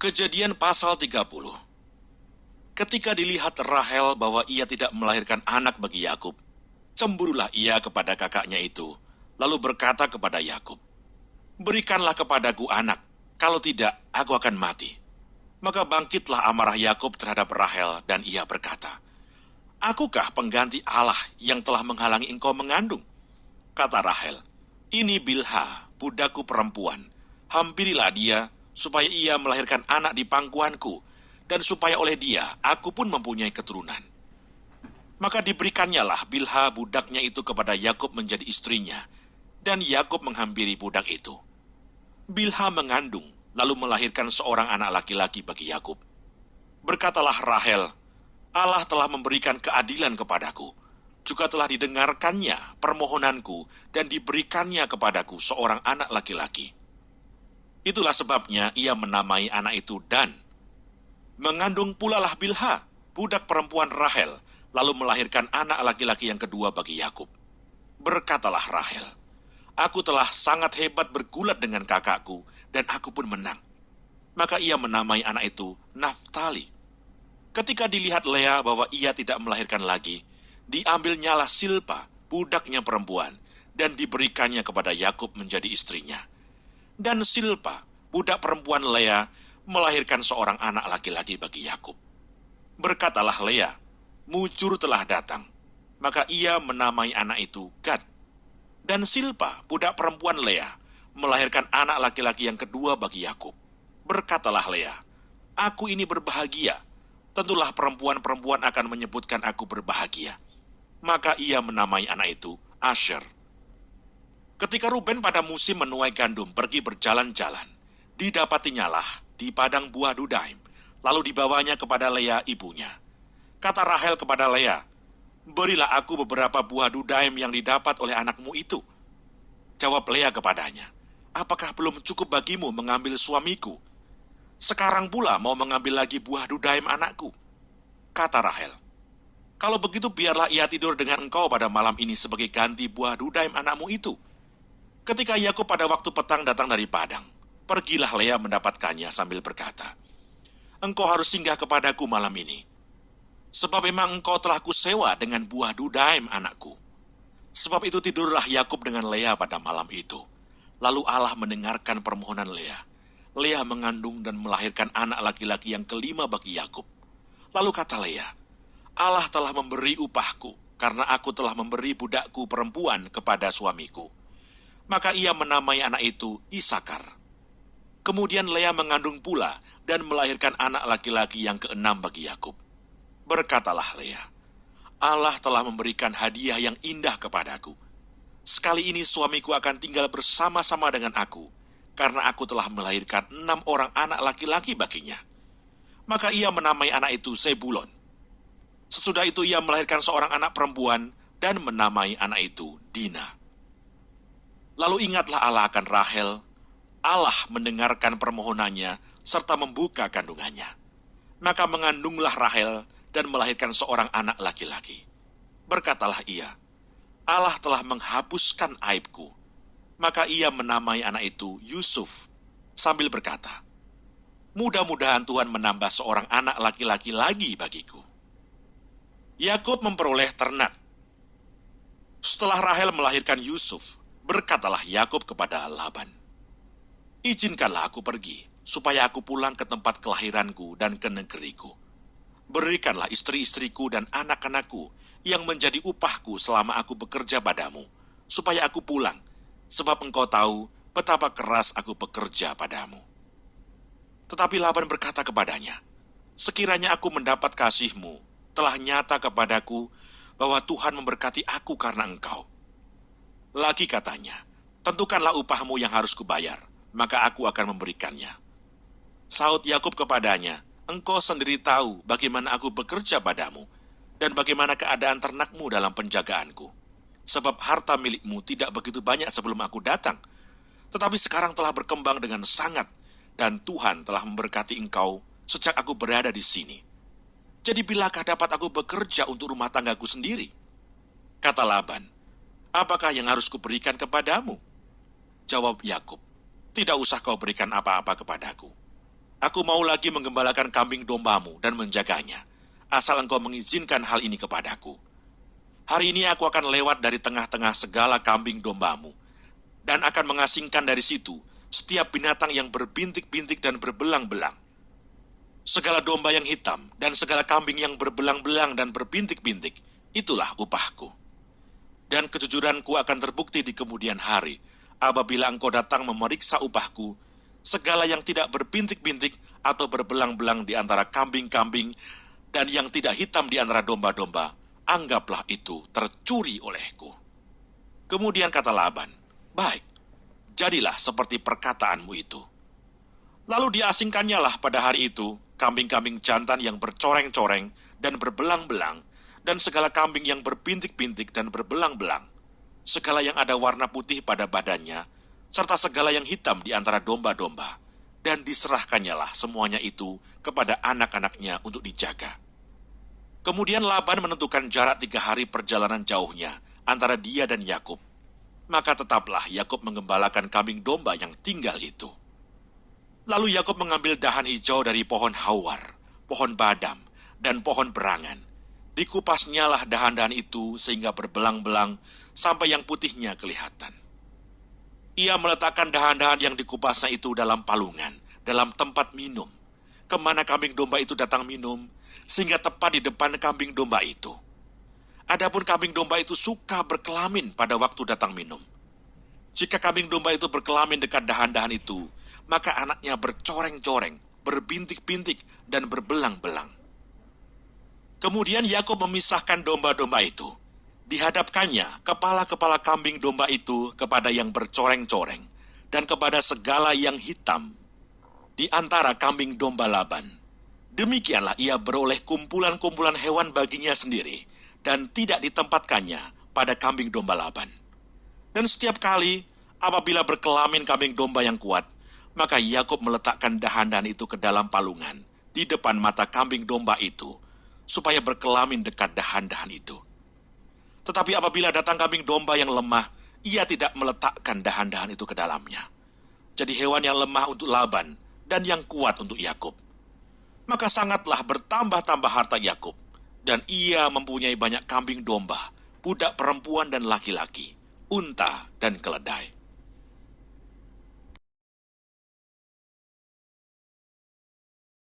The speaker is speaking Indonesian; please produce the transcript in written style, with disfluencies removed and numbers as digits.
Kejadian pasal 30. Ketika dilihat Rahel bahwa ia tidak melahirkan anak bagi Yakub, cemburulah ia kepada kakaknya itu, lalu berkata kepada Yakub, "Berikanlah kepadaku anak, kalau tidak aku akan mati." Maka bangkitlah amarah Yakub terhadap Rahel dan ia berkata, "Akukah pengganti Allah yang telah menghalangi engkau mengandung?" Kata Rahel, "Ini Bilha, budakku perempuan. Hampirilah dia, supaya ia melahirkan anak di pangkuanku, dan supaya oleh dia aku pun mempunyai keturunan." Maka diberikannya lah Bilha budaknya itu kepada Yakub menjadi istrinya, dan Yakub menghampiri budak itu. Bilha mengandung, lalu melahirkan seorang anak laki-laki bagi Yakub. Berkatalah Rahel, "Allah telah memberikan keadilan kepadaku, juga telah didengarkannya permohonanku, dan diberikannya kepadaku seorang anak laki-laki." Itulah sebabnya ia menamai anak itu Dan. Mengandung pula lah Bilha, budak perempuan Rahel, lalu melahirkan anak laki-laki yang kedua bagi Yakub. Berkatalah Rahel, "Aku telah sangat hebat bergulat dengan kakakku, dan aku pun menang." Maka ia menamai anak itu Naftali. Ketika dilihat Lea bahwa ia tidak melahirkan lagi, diambilnyalah Silpa, budaknya perempuan, dan diberikannya kepada Yakub menjadi istrinya. Dan Silpa, budak perempuan Lea, melahirkan seorang anak laki-laki bagi Yakub. Berkatalah Lea, "Mujur telah datang." Maka ia menamai anak itu Gad. Dan Silpa, budak perempuan Lea, melahirkan anak laki-laki yang kedua bagi Yakub. Berkatalah Lea, "Aku ini berbahagia. Tentulah perempuan-perempuan akan menyebutkan aku berbahagia." Maka ia menamai anak itu Asher. Ketika Ruben pada musim menuai gandum pergi berjalan-jalan, didapatinyalah di padang buah Dudaim, lalu dibawanya kepada Lea ibunya. Kata Rahel kepada Lea, "Berilah aku beberapa buah Dudaim yang didapat oleh anakmu itu." Jawab Lea kepadanya, "Apakah belum cukup bagimu mengambil suamiku? Sekarang pula mau mengambil lagi buah Dudaim anakku?" Kata Rahel, "Kalau begitu biarlah ia tidur dengan engkau pada malam ini sebagai ganti buah Dudaim anakmu itu." Ketika Yakub pada waktu petang datang dari padang, pergilah Lea mendapatkannya sambil berkata, "Engkau harus singgah kepadaku malam ini, sebab memang engkau telah kusewa dengan buah Dudaim anakku." Sebab itu tidurlah Yakub dengan Lea pada malam itu. Lalu Allah mendengarkan permohonan Lea. Lea mengandung dan melahirkan anak laki-laki yang kelima bagi Yakub. Lalu kata Lea, "Allah telah memberi upahku, karena aku telah memberi budakku perempuan kepada suamiku." Maka ia menamai anak itu Isakar. Kemudian Lea mengandung pula dan melahirkan anak laki-laki yang keenam bagi Yakub. Berkatalah Lea, "Allah telah memberikan hadiah yang indah kepadaku. Sekali ini suamiku akan tinggal bersama-sama dengan aku, karena aku telah melahirkan 6 orang anak laki-laki baginya." Maka ia menamai anak itu Zebulon. Sesudah itu ia melahirkan seorang anak perempuan dan menamai anak itu Dina. Lalu ingatlah Allah akan Rahel. Allah mendengarkan permohonannya serta membuka kandungannya. Maka mengandunglah Rahel dan melahirkan seorang anak laki-laki. Berkatalah ia, "Allah telah menghapuskan aibku." Maka ia menamai anak itu Yusuf sambil berkata, "Mudah-mudahan Tuhan menambah seorang anak laki-laki lagi bagiku." Yakub memperoleh ternak. Setelah Rahel melahirkan Yusuf, berkatalah Yakub kepada Laban, "Izinkanlah aku pergi, supaya aku pulang ke tempat kelahiranku dan ke negeriku. Berikanlah istri-istriku dan anak-anakku yang menjadi upahku selama aku bekerja padamu, supaya aku pulang, sebab engkau tahu betapa keras aku bekerja padamu." Tetapi Laban berkata kepadanya, "Sekiranya aku mendapat kasihmu, telah nyata kepadaku bahwa Tuhan memberkati aku karena engkau." Lagi katanya, "Tentukanlah upahmu yang harus kubayar, maka aku akan memberikannya." Saud Yakub kepadanya, "Engkau sendiri tahu bagaimana aku bekerja padamu, dan bagaimana keadaan ternakmu dalam penjagaanku. Sebab harta milikmu tidak begitu banyak sebelum aku datang, tetapi sekarang telah berkembang dengan sangat, dan Tuhan telah memberkati engkau sejak aku berada di sini. Jadi bilakah dapat aku bekerja untuk rumah tanggaku sendiri?" Kata Laban, "Apakah yang harus kuberikan kepadamu?" Jawab Yakub, "Tidak usah kau berikan apa-apa kepadaku. Aku mau lagi menggembalakan kambing dombamu dan menjaganya, asal engkau mengizinkan hal ini kepadaku. Hari ini aku akan lewat dari tengah-tengah segala kambing dombamu, dan akan mengasingkan dari situ setiap binatang yang berbintik-bintik dan berbelang-belang. Segala domba yang hitam dan segala kambing yang berbelang-belang dan berbintik-bintik, itulah upahku. Dan kejujuranku akan terbukti di kemudian hari, apabila engkau datang memeriksa upahku, segala yang tidak berbintik-bintik atau berbelang-belang di antara kambing-kambing dan yang tidak hitam di antara domba-domba, anggaplah itu tercuri olehku. Kemudian kata Laban, baik, jadilah seperti perkataanmu itu. Lalu diasingkannya lah pada hari itu kambing-kambing jantan yang bercoreng-coreng dan berbelang-belang, dan segala kambing yang berbintik-bintik dan berbelang-belang, segala yang ada warna putih pada badannya, serta segala yang hitam di antara domba-domba, dan diserahkannya lah semuanya itu kepada anak-anaknya untuk dijaga. Kemudian Laban menentukan jarak 3 hari perjalanan jauhnya antara dia dan Yakub. Maka tetaplah Yakub menggembalakan kambing domba yang tinggal itu. Lalu Yakub mengambil dahan hijau dari pohon hawar, pohon badam, dan pohon berangan. Dikupasnya lah dahan-dahan itu sehingga berbelang-belang sampai yang putihnya kelihatan. Ia meletakkan dahan-dahan yang dikupasnya itu dalam palungan, dalam tempat minum, kemana kambing domba itu datang minum, sehingga tepat di depan kambing domba itu. Adapun kambing domba itu suka berkelamin pada waktu datang minum. Jika kambing domba itu berkelamin dekat dahan-dahan itu, maka anaknya bercoreng-coreng, berbintik-bintik, dan berbelang-belang. Kemudian Yakub memisahkan domba-domba itu. Dihadapkannya kepala-kepala kambing domba itu kepada yang bercoreng-coreng, dan kepada segala yang hitam di antara kambing domba Laban. Demikianlah ia beroleh kumpulan-kumpulan hewan baginya sendiri, dan tidak ditempatkannya pada kambing domba Laban. Dan setiap kali apabila berkelamin kambing domba yang kuat, maka Yakub meletakkan dahan-dahan itu ke dalam palungan di depan mata kambing domba itu, supaya berkelamin dekat dahan-dahan itu. Tetapi apabila datang kambing domba yang lemah, ia tidak meletakkan dahan-dahan itu ke dalamnya. Jadi hewan yang lemah untuk Laban dan yang kuat untuk Yakub. Maka sangatlah bertambah-tambah harta Yakub, dan ia mempunyai banyak kambing domba, budak perempuan dan laki-laki, unta dan keledai.